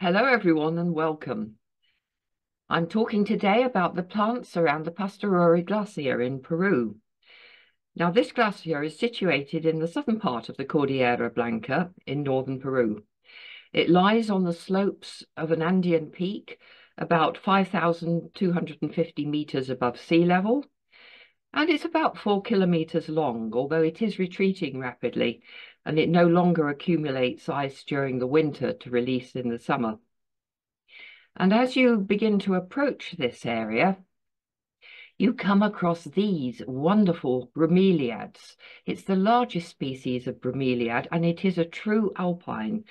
Hello everyone and welcome. I'm talking today about the plants around the Pastoruri Glacier in Peru. Now this glacier is situated in the southern part of the Cordillera Blanca in northern Peru. It lies on the slopes of an Andean peak about 5,250 meters above sea level, and it's about 4 kilometers long, although it is retreating rapidly and it no longer accumulates ice during the winter to release in the summer. And as you begin to approach this area, you come across these wonderful bromeliads. It's the largest species of bromeliad, and it is a true alpine.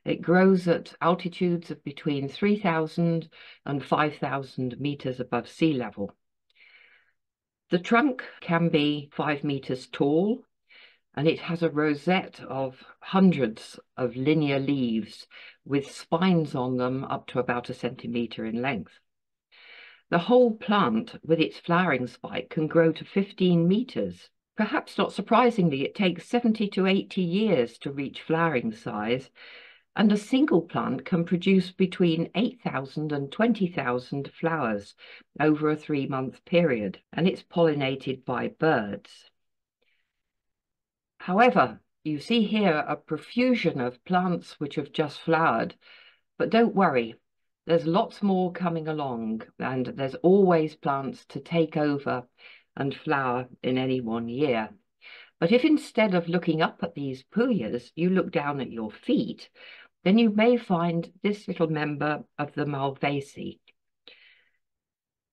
It grows at altitudes of between 3,000 and 5,000 meters above sea level. The trunk can be 5 meters tall, and it has a rosette of hundreds of linear leaves with spines on them up to about a centimeter in length. The whole plant with its flowering spike can grow to 15 meters. Perhaps not surprisingly, it takes 70 to 80 years to reach flowering size, and a single plant can produce between 8,000 and 20,000 flowers over a 3-month period, and it's pollinated by birds. However, you see here a profusion of plants which have just flowered, but don't worry, there's lots more coming along, and there's always plants to take over and flower in any one year. But if instead of looking up at these puyas, you look down at your feet, then you may find this little member of the Malvaceae.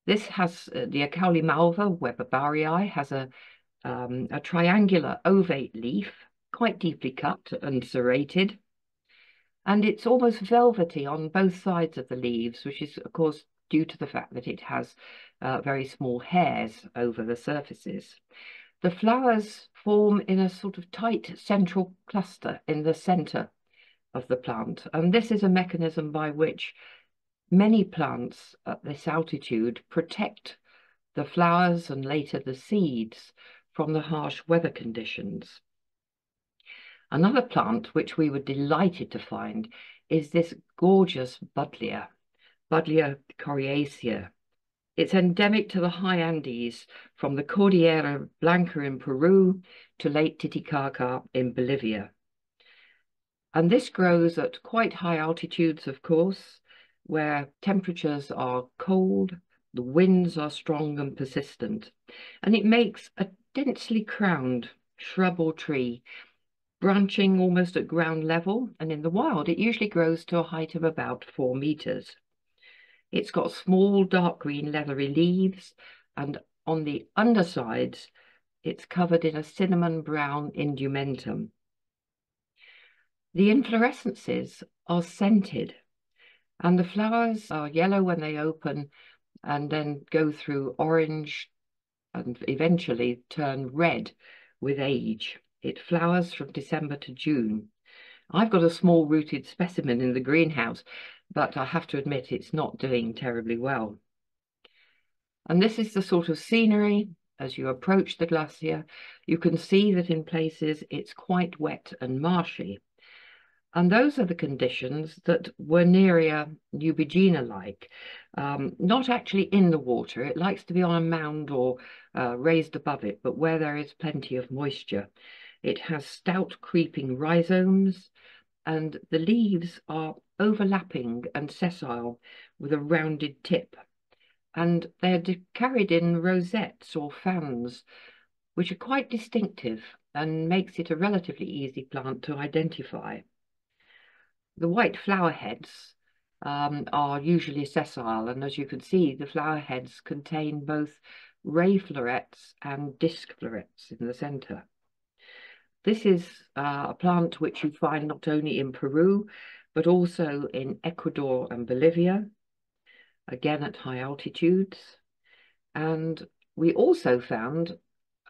This has the Acauli malva weberbarii has a triangular ovate leaf, quite deeply cut and serrated, and it's almost velvety on both sides of the leaves, which is of course due to the fact that it has very small hairs over the surfaces. The flowers form in a sort of tight central cluster in the center of the plant, and this is a mechanism by which many plants at this altitude protect the flowers and later the seeds from the harsh weather conditions. Another plant which we were delighted to find is this gorgeous Bulia Coria. It's endemic to the high Andes from the Cordillera Blanca in Peru to Lake Titicaca in Bolivia. And this grows at quite high altitudes, of course, where temperatures are cold, the winds are strong and persistent, and it makes a densely crowned shrub or tree, branching almost at ground level, and in the wild it usually grows to a height of about 4 meters. It's got small dark green leathery leaves, and on the undersides it's covered in a cinnamon brown indumentum. The inflorescences are scented, and the flowers are yellow when they open and then go through orange and eventually turn red with age. It flowers from December to June. I've got a small rooted specimen in the greenhouse, but I have to admit it's not doing terribly well. And this is the sort of scenery as you approach the glacier. You can see that in places it's quite wet and marshy. And those are the conditions that Werneria nubigena-like, not actually in the water. It likes to be on a mound or raised above it, but where there is plenty of moisture. It has stout creeping rhizomes, and the leaves are overlapping and sessile with a rounded tip. And they're carried in rosettes or fans, which are quite distinctive and makes it a relatively easy plant to identify. The white flower heads are usually sessile, and as you can see, the flower heads contain both ray florets and disc florets in the center. This is a plant which you find not only in Peru, but also in Ecuador and Bolivia, again at high altitudes. And we also found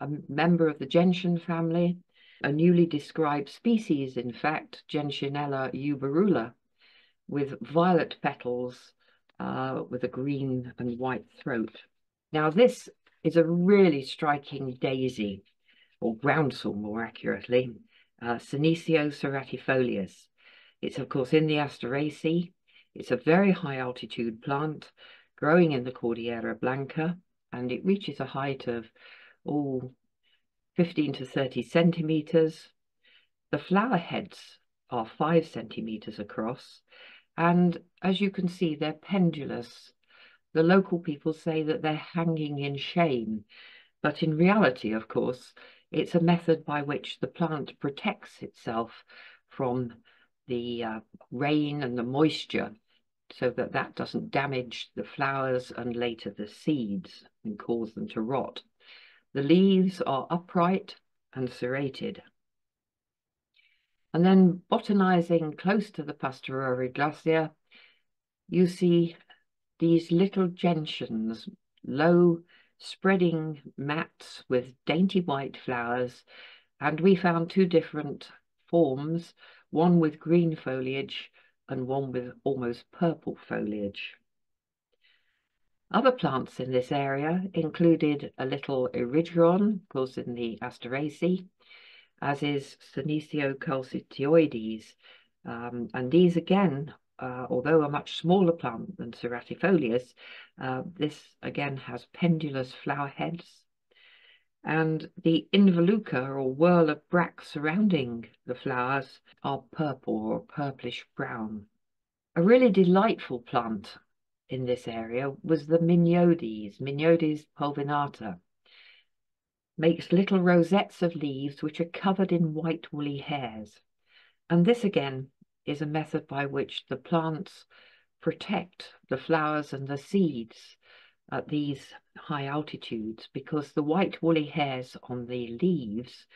a member of the gentian family, a newly described species, in fact, Gentianella uberula, with violet petals with a green and white throat. Now, this is a really striking daisy, or groundsel more accurately, Senecio ceratifolius. It's, of course, in the Asteraceae. It's a very high altitude plant growing in the Cordillera Blanca, and it reaches a height of 15 to 30 centimeters. The flower heads are 5 centimeters across, and as you can see, they're pendulous. The local people say that they're hanging in shame, but in reality, of course, it's a method by which the plant protects itself from the rain and the moisture, so that that doesn't damage the flowers and later the seeds and cause them to rot. The leaves are upright and serrated. And then botanizing close to the Pastoruri Glacier, you see these little gentians, low spreading mats with dainty white flowers, and we found two different forms, one with green foliage and one with almost purple foliage. Other plants in this area included a little erigeron, of course in the Asteraceae, as is Senecio calcitoides, and these again, although a much smaller plant than Ceratifolius, this again has pendulous flower heads, and the involucre or whirl of bracts surrounding the flowers are purple or purplish brown. A really delightful plant in this area was the Mignodes pulvinata. Makes little rosettes of leaves which are covered in white woolly hairs. And this again is a method by which the plants protect the flowers and the seeds at these high altitudes, because the white woolly hairs on the leaves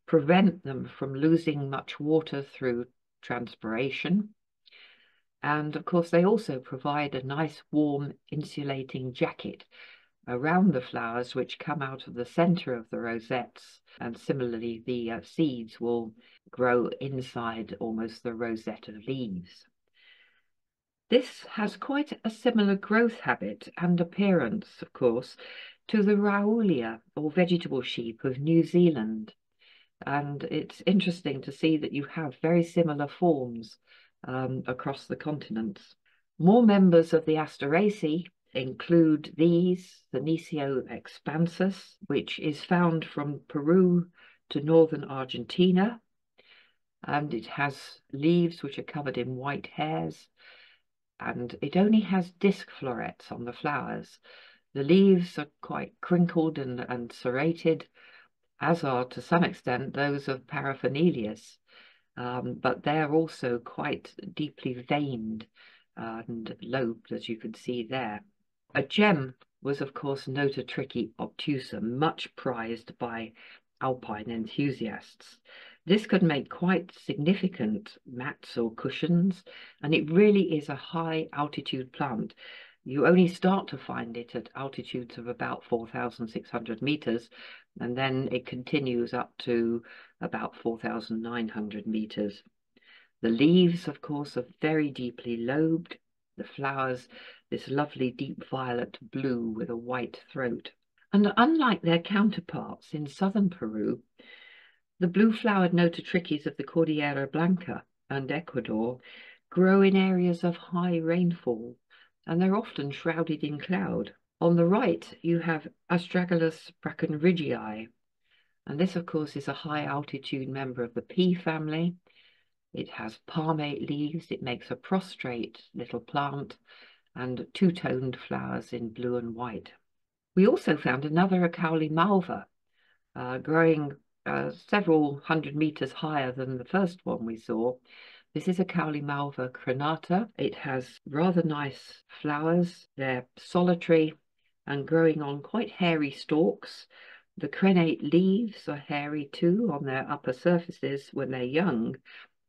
prevent them from losing much water through transpiration. And of course, they also provide a nice warm insulating jacket around the flowers which come out of the center of the rosettes, and similarly the seeds will grow inside almost the rosette of leaves. This has quite a similar growth habit and appearance, of course, to the Raulia or vegetable sheep of New Zealand, and it's interesting to see that you have very similar forms across the continents. More members of the Asteraceae include these, Senecio expansus, which is found from Peru to northern Argentina, and it has leaves which are covered in white hairs, and it only has disc florets on the flowers. The leaves are quite crinkled and serrated, as are to some extent those of Paraphernelius, but they're also quite deeply veined and lobed, as you can see there. A gem was, of course, Nototrichi obtusum, much prized by alpine enthusiasts. This could make quite significant mats or cushions, and it really is a high altitude plant. You only start to find it at altitudes of about 4,600 meters, and then it continues up to about 4,900 meters. The leaves, of course, are very deeply lobed. The flowers, this lovely deep violet blue with a white throat. And unlike their counterparts in southern Peru, the blue-flowered nototrichis of the Cordillera Blanca and Ecuador grow in areas of high rainfall, and they're often shrouded in cloud. On the right, you have Astragalus brackenridgii, and this, of course, is a high-altitude member of the pea family. It has palmate leaves. It makes a prostrate little plant and two-toned flowers in blue and white. We also found another Acauli malva growing several hundred meters higher than the first one we saw. This is Acauli malva crenata. It has rather nice flowers. They're solitary and growing on quite hairy stalks. The crenate leaves are hairy too on their upper surfaces when they're young,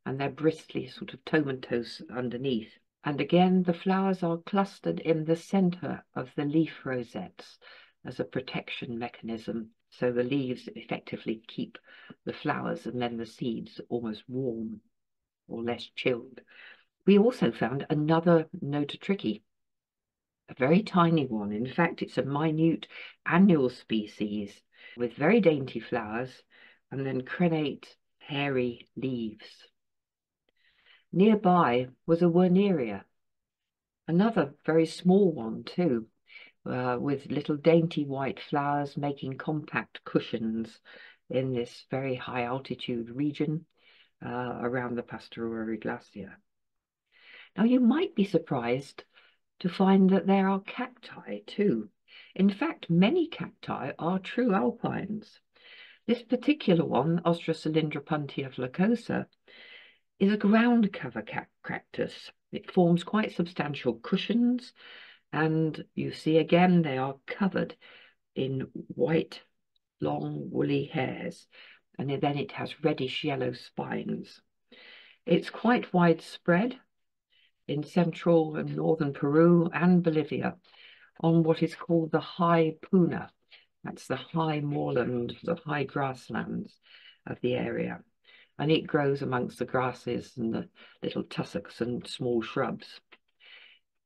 and they're bristly, sort of tomentose underneath. And again, the flowers are clustered in the center of the leaf rosettes as a protection mechanism. So the leaves effectively keep the flowers and then the seeds almost warm or less chilled. We also found another Nototrichi, a very tiny one. In fact, it's a minute annual species with very dainty flowers and then crenate hairy leaves. Nearby was a Werneria, Another very small one too, with little dainty white flowers making compact cushions in this very high altitude region around the Pastoruri Glacier. Now you might be surprised to find that there are cacti too. In fact, many cacti are true alpines. This particular one, Ostracylindropuntia flacosa, is a ground cover cactus. It forms quite substantial cushions, and you see again they are covered in white, long, woolly hairs, and then it has reddish yellow spines. It's quite widespread in central and northern Peru and Bolivia on what is called the high puna. That's the high moorland, the high grasslands of the area. And it grows amongst the grasses and the little tussocks and small shrubs.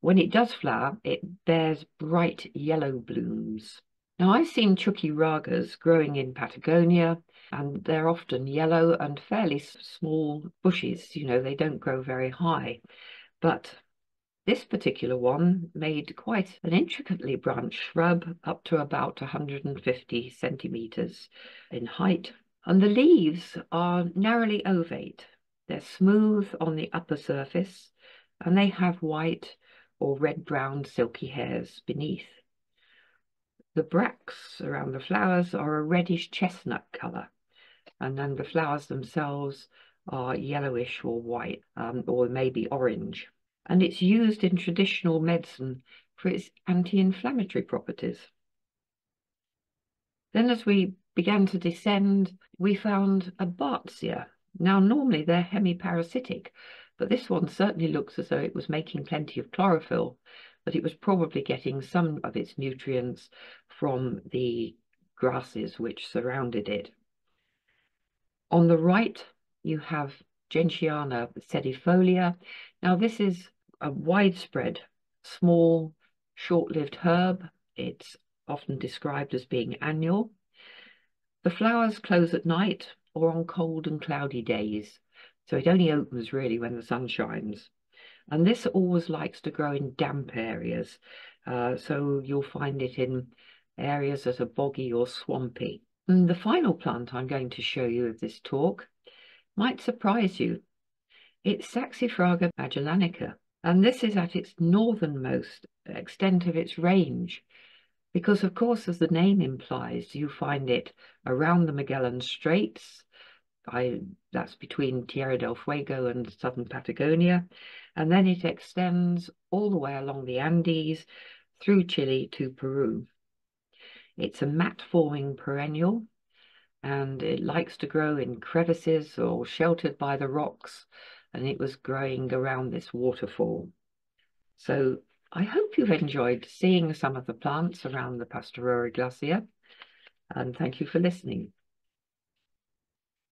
When it does flower, it bears bright yellow blooms. Now, I've seen Chuy Ragers growing in Patagonia, and they're often yellow and fairly small bushes. You know, they don't grow very high. But this particular one made quite an intricately branched shrub up to about 150 centimeters in height. And the leaves are narrowly ovate. They're smooth on the upper surface, and they have white or red-brown silky hairs beneath. The bracts around the flowers are a reddish chestnut colour, and then the flowers themselves are yellowish or white, or maybe orange. And it's used in traditional medicine for its anti-inflammatory properties. Then as we began to descend, we found a Bartzia. Now, normally they're hemiparasitic, but this one certainly looks as though it was making plenty of chlorophyll, but it was probably getting some of its nutrients from the grasses which surrounded it. On the right, you have Gana Sedifolia. Now, this is a widespread, small, short-lived herb. It's often described as being annual. The flowers close at night or on cold and cloudy days, so it only opens really when the sun shines. And this always likes to grow in damp areas, so you'll find it in areas that are boggy or swampy. And the final plant I'm going to show you of this talk might surprise you. It's Saxifraga Melanica, and this is at its northernmost extent of its range, because of course, as the name implies, you find it around the Magellan Straits. That's between Tierra del Fuego and southern Patagonia, and then it extends all the way along the Andes through Chile to Peru. It's a mat-forming perennial, and it likes to grow in crevices or sheltered by the rocks, and it was growing around this waterfall. So I hope you've enjoyed seeing some of the plants around the Pastoruri Glacier, and thank you for listening.